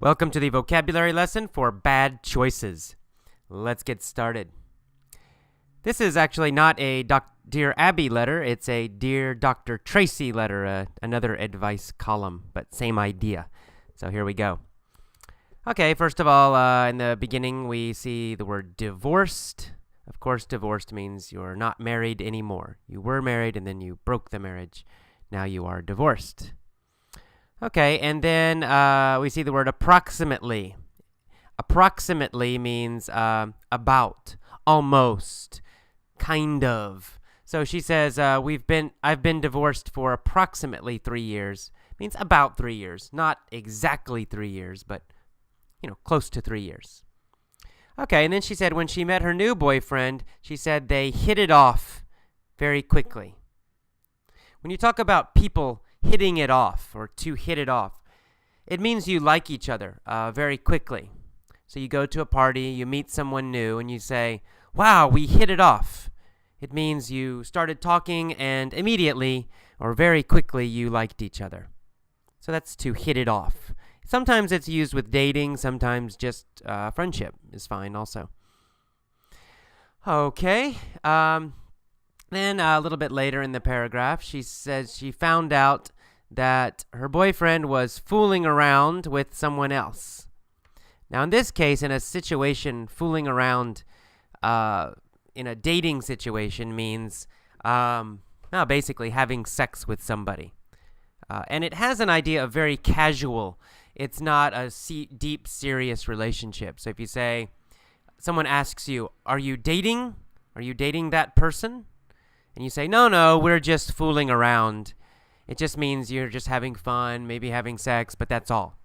Welcome to the vocabulary lesson for bad choices. Let's get started. This is actually not a Dear Abby letter. It's a Dear Dr. Tracy letter, another advice column, but same idea. So here we go. Okay, first of all, in the beginning, we see the word divorced. Of course, divorced means you're not married anymore. You were married and then you broke the marriage. Now you are divorced. Okay, and then we see the word approximately. Approximately means about, almost, kind of. So she says, I've been divorced for approximately 3 years. Means about 3 years. Not exactly 3 years, but, close to 3 years. Okay, and then she said when she met her new boyfriend, she said they hit it off very quickly. When you talk about people hitting it off or to hit it off, it means you like each other very quickly. So you go to a party, you meet someone new, and you say, wow, we hit it off. It means you started talking and immediately or very quickly you liked each other. So that's to hit it off. Sometimes it's used with dating, sometimes just friendship is fine also. Okay. Then a little bit later in the paragraph, she says she found out that her boyfriend was fooling around with someone else. Now, in this case, in a situation, fooling around in a dating situation means basically having sex with somebody. And it has an idea of very casual. It's not a deep, serious relationship. So if you say, someone asks you, are you dating? Are you dating that person? And you say, no, we're just fooling around. It just means you're just having fun, maybe having sex, but that's all.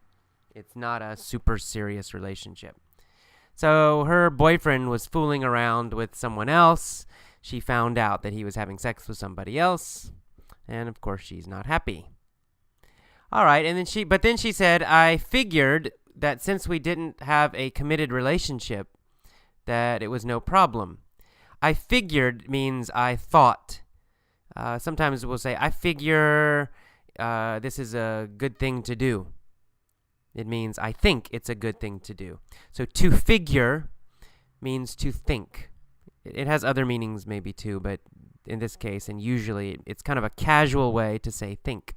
It's not a super serious relationship. So her boyfriend was fooling around with someone else. She found out that he was having sex with somebody else. And of course, she's not happy. All right, and then she said, I figured that since we didn't have a committed relationship, that it was no problem. I figured means I thought. Sometimes we'll say, I figure this is a good thing to do. It means I think it's a good thing to do. So to figure means to think. It has other meanings maybe too, but in this case, and usually, it's kind of a casual way to say think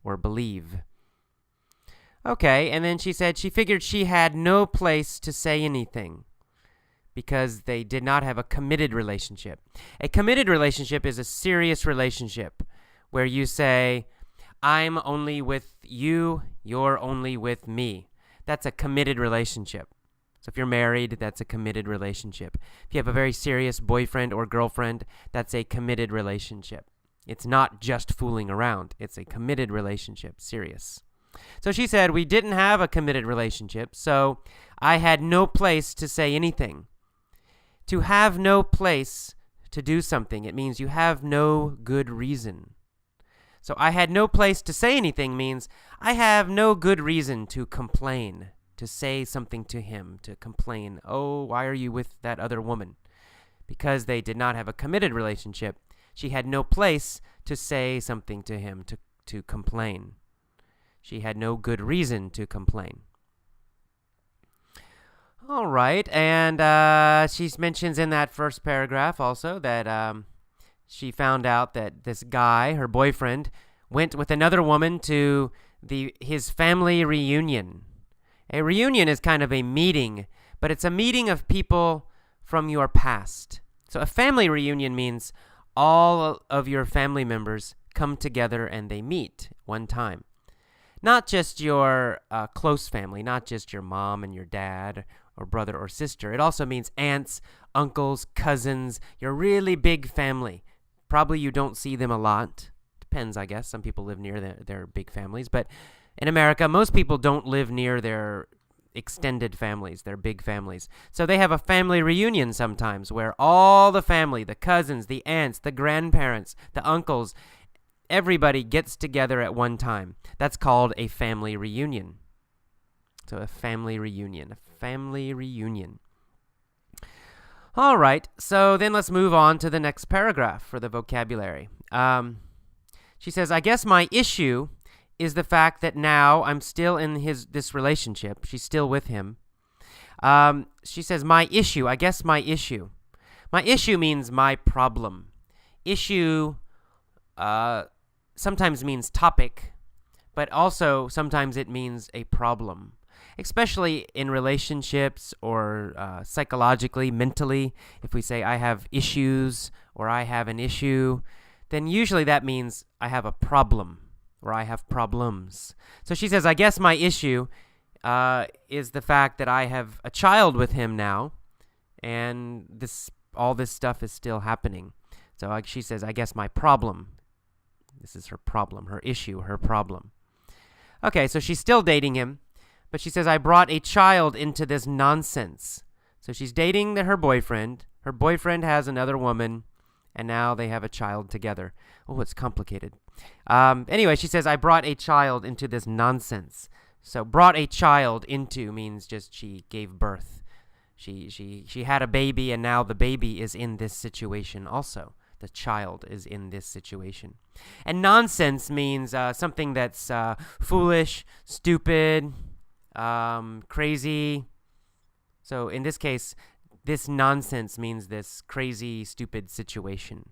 or believe. Okay, and then she said she figured she had no place to say anything, because they did not have a committed relationship. A committed relationship is a serious relationship where you say, I'm only with you, you're only with me. That's a committed relationship. So if you're married, that's a committed relationship. If you have a very serious boyfriend or girlfriend, that's a committed relationship. It's not just fooling around. It's a committed relationship, serious. So she said, we didn't have a committed relationship, so I had no place to say anything. To have no place to do something, it means you have no good reason. So I had no place to say anything means I have no good reason to complain, to say something to him, to complain. Oh, why are you with that other woman? Because they did not have a committed relationship, she had no place to say something to him, to complain. She had no good reason to complain. All right, and she mentions in that first paragraph also that she found out that this guy, her boyfriend, went with another woman to his family reunion. A reunion is kind of a meeting, but it's a meeting of people from your past. So a family reunion means all of your family members come together and they meet one time. Not just your close family, not just your mom and your dad or brother or sister. It also means aunts, uncles, cousins, your really big family. Probably you don't see them a lot. Depends, I guess. Some people live near their big families. But in America, most people don't live near their extended families, their big families. So they have a family reunion sometimes where all the family, the cousins, the aunts, the grandparents, the uncles, everybody gets together at one time. That's called a family reunion. So a family reunion. All right, so then let's move on to the next paragraph for the vocabulary. She says, I guess my issue is the fact that now I'm still in this relationship. She's still with him. She says, my issue. I guess my issue. My issue means my problem. Issue sometimes means topic, but also sometimes it means a problem, especially in relationships or psychologically, mentally. If we say I have issues or I have an issue, then usually that means I have a problem or I have problems. So she says, I guess my issue is the fact that I have a child with him now, and all this stuff is still happening. So she says, I guess my problem. This is her problem, her issue, her problem. Okay, so she's still dating him, but she says, I brought a child into this nonsense. So she's dating her boyfriend. Her boyfriend has another woman, and now they have a child together. Oh, it's complicated. Anyway, she says, I brought a child into this nonsense. So brought a child into means just she gave birth. She had a baby, and now the baby is in this situation also. The child is in this situation. And nonsense means something that's foolish, stupid, crazy. So in this case, this nonsense means this crazy, stupid situation.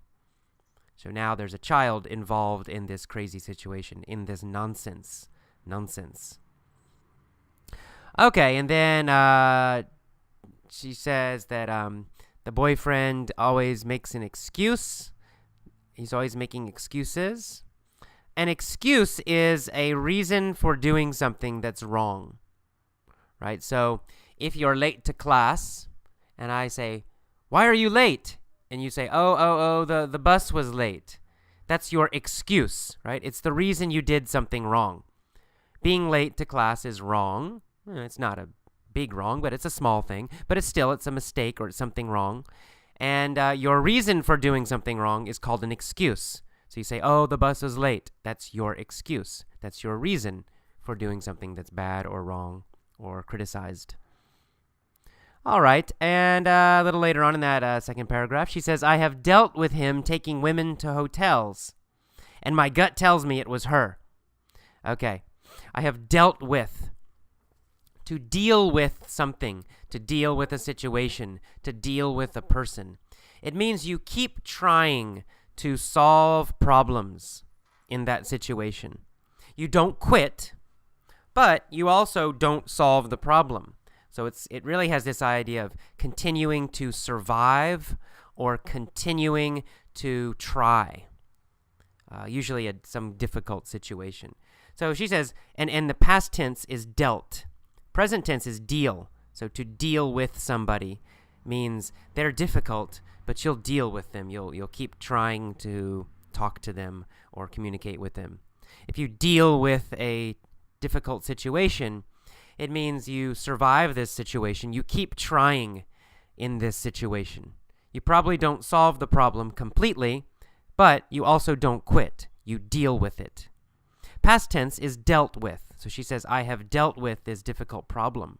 So now there's a child involved in this crazy situation, in this nonsense. Okay, and then she says that the boyfriend always makes an excuse. He's always making excuses. An excuse is a reason for doing something that's wrong, right? So if you're late to class and I say, why are you late? And you say, the bus was late. That's your excuse, right? It's the reason you did something wrong. Being late to class is wrong. It's not a big wrong, but it's a small thing. But it's a mistake or it's something wrong. And your reason for doing something wrong is called an excuse. So you say, the bus was late. That's your excuse. That's your reason for doing something that's bad or wrong or criticized. All right, and a little later on in that second paragraph, she says, I have dealt with him taking women to hotels, and my gut tells me it was her. Okay, I have dealt with. To deal with something, to deal with a situation, to deal with a person. It means you keep trying to solve problems in that situation. You don't quit, but you also don't solve the problem. So it really has this idea of continuing to survive or continuing to try, usually some difficult situation. So she says, and the past tense is dealt. Present tense is deal. So to deal with somebody means they're difficult, but you'll deal with them. You'll keep trying to talk to them or communicate with them. If you deal with a difficult situation, it means you survive this situation. You keep trying in this situation. You probably don't solve the problem completely, but you also don't quit. You deal with it. Past tense is dealt with. So she says, I have dealt with this difficult problem.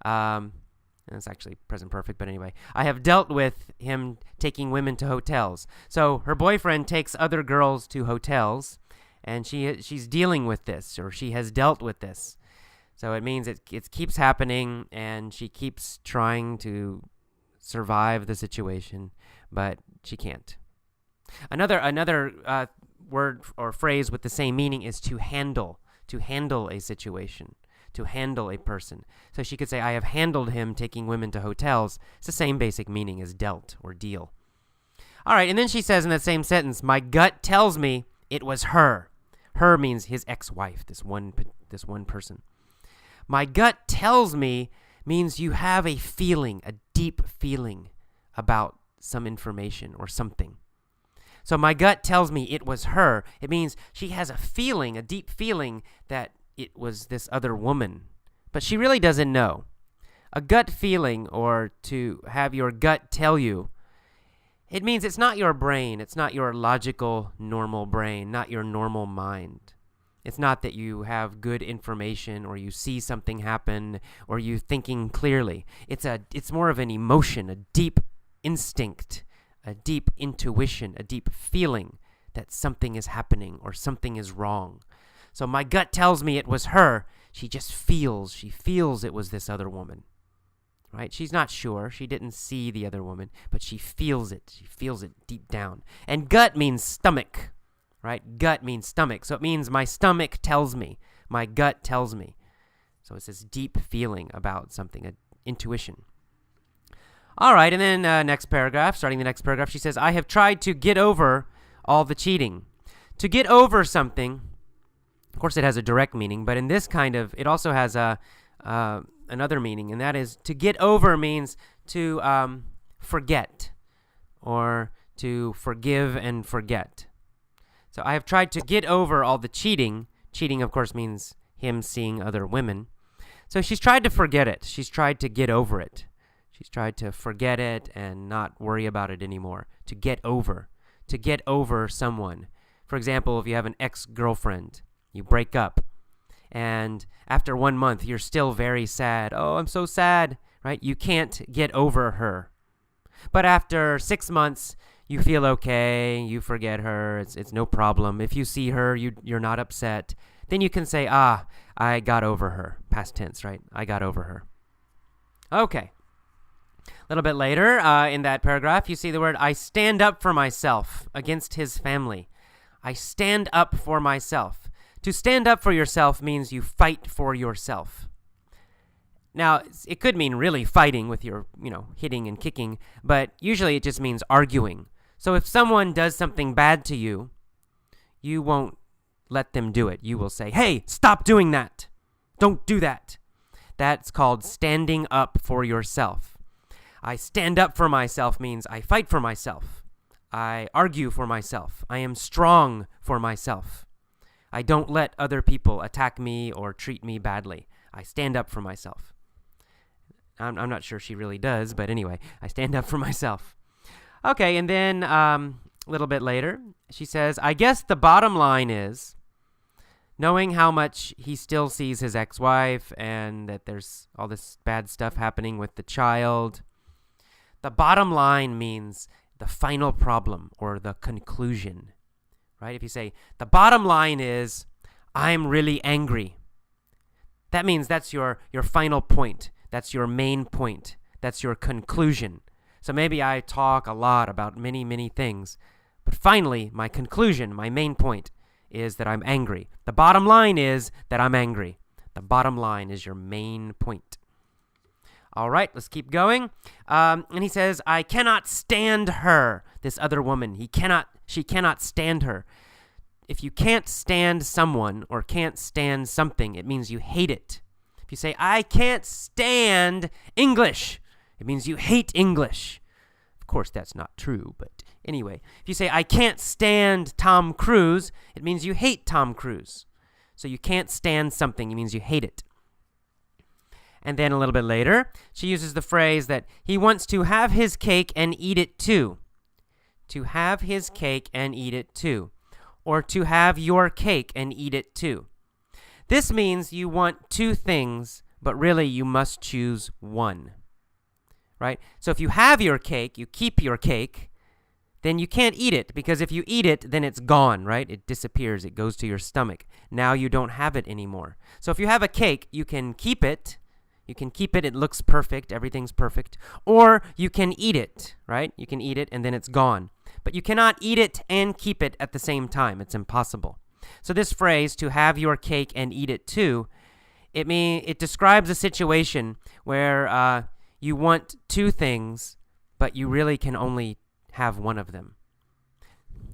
It's actually present perfect, but anyway. I have dealt with him taking women to hotels. So her boyfriend takes other girls to hotels, and she's dealing with this, or she has dealt with this. So it means it keeps happening, and she keeps trying to survive the situation, but she can't. Another word or phrase with the same meaning is to handle a situation, to handle a person. So she could say, I have handled him taking women to hotels. It's the same basic meaning as dealt or deal. All right, and then she says in that same sentence, my gut tells me it was her. Her means his ex-wife, this one person. My gut tells me means you have a feeling, a deep feeling about some information or something. So my gut tells me it was her. It means she has a feeling, a deep feeling that it was this other woman. But she really doesn't know. A gut feeling, or to have your gut tell you, it means it's not your brain. It's not your logical, normal brain, not your normal mind. It's not that you have good information or you see something happen or you thinking clearly. It's more of an emotion, a deep instinct, a deep intuition, a deep feeling that something is happening or something is wrong. So my gut tells me it was her. She feels it was this other woman. Right? She's not sure. She didn't see the other woman, but she feels it. She feels it deep down. And gut means stomach. Right? Gut means stomach. So it means my stomach tells me. My gut tells me. So it's this deep feeling about something, an intuition. All right, and then starting the next paragraph, she says, I have tried to get over all the cheating. To get over something, of course it has a direct meaning, but in this it also has another meaning, and that is to get over means to forget or to forgive and forget. So I have tried to get over all the cheating. Cheating, of course, means him seeing other women. So she's tried to forget it. She's tried to get over it. She's tried to forget it and not worry about it anymore. To get over someone. For example, if you have an ex-girlfriend, you break up, and after 1 month, you're still very sad. Oh, I'm so sad, right? You can't get over her. But after 6 months, you feel okay, you forget her, it's no problem. If you see her, you're not upset. Then you can say, I got over her. Past tense, right? I got over her. Okay. A little bit later in that paragraph, you see the word, I stand up for myself against his family. I stand up for myself. To stand up for yourself means you fight for yourself. Now, it could mean really fighting with your, hitting and kicking, but usually it just means arguing. So if someone does something bad to you, you won't let them do it. You will say, hey, stop doing that. Don't do that. That's called standing up for yourself. I stand up for myself means I fight for myself. I argue for myself. I am strong for myself. I don't let other people attack me or treat me badly. I stand up for myself. I'm not sure she really does, but anyway, I stand up for myself. Okay, and then a little bit later, she says, I guess the bottom line is, knowing how much he still sees his ex-wife and that there's all this bad stuff happening with the child, the bottom line means the final problem or the conclusion, right? If you say, the bottom line is, I'm really angry, that means that's your final point. That's your main point. That's your conclusion. So maybe I talk a lot about many, many things, but finally, my conclusion, my main point is that I'm angry. The bottom line is that I'm angry. The bottom line is your main point. All right, let's keep going. And he says, I cannot stand her, this other woman. She cannot stand her. If you can't stand someone or can't stand something, it means you hate it. If you say, I can't stand English, it means you hate English. Of course, that's not true, but anyway. If you say, I can't stand Tom Cruise, it means you hate Tom Cruise. So you can't stand something, it means you hate it. And then a little bit later, she uses the phrase that he wants to have his cake and eat it too. To have his cake and eat it too. Or to have your cake and eat it too. This means you want two things, but really you must choose one. Right? So if you have your cake, you keep your cake, then you can't eat it, because if you eat it, then it's gone, right? It disappears. It goes to your stomach. Now you don't have it anymore. So if you have a cake, you can keep it. It looks perfect. Everything's perfect. Or you can eat it, right? You can eat it, and then it's gone. But you cannot eat it and keep it at the same time. It's impossible. So this phrase, to have your cake and eat it too, it describes a situation where you want two things, but you really can only have one of them.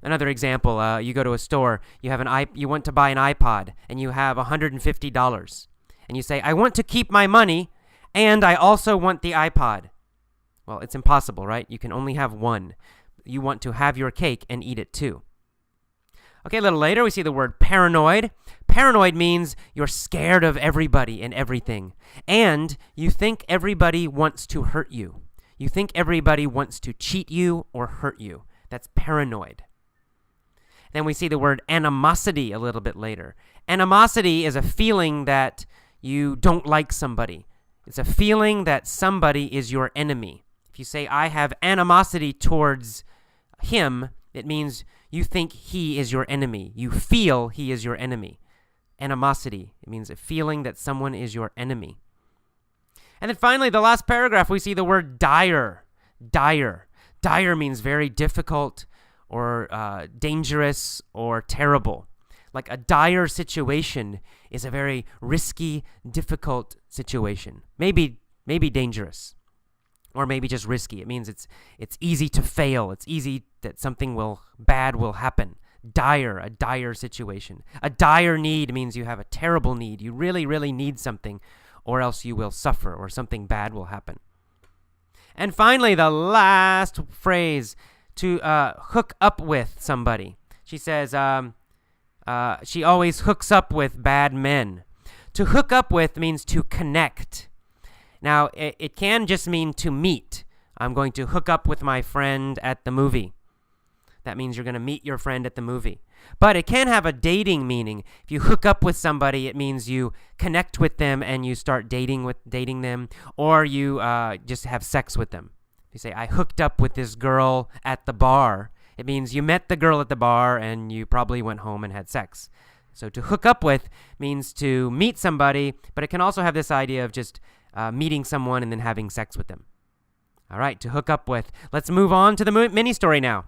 Another example, you go to a store, you want to buy an iPod, and you have $150. And you say, I want to keep my money, and I also want the iPod. Well, it's impossible, right? You can only have one. You want to have your cake and eat it too. Okay, a little later, we see the word paranoid. Paranoid means you're scared of everybody and everything. And you think everybody wants to hurt you. You think everybody wants to cheat you or hurt you. That's paranoid. Then we see the word animosity a little bit later. Animosity is a feeling that you don't like somebody. It's a feeling that somebody is your enemy. If you say, I have animosity towards him, it means you think he is your enemy. You feel he is your enemy. animosity. It means a feeling that someone is your enemy. And then finally, the last paragraph, we see the word dire. Dire. Dire means very difficult or dangerous or terrible. Like a dire situation is a very risky, difficult situation. Maybe dangerous, or maybe just risky. It means it's easy to fail. It's easy that something bad will happen. Dire, a dire situation. A dire need means you have a terrible need. You really, really need something, or else you will suffer, or something bad will happen. And finally, the last phrase, to hook up with somebody. She says she always hooks up with bad men. To hook up with means to connect. Now, it can just mean to meet. I'm going to hook up with my friend at the movie. That means you're going to meet your friend at the movie. But it can have a dating meaning. If you hook up with somebody, it means you connect with them and you start dating them, or you just have sex with them. If you say, I hooked up with this girl at the bar, it means you met the girl at the bar and you probably went home and had sex. So to hook up with means to meet somebody, but it can also have this idea of just meeting someone and then having sex with them. All right, to hook up with. Let's move on to the mini story now.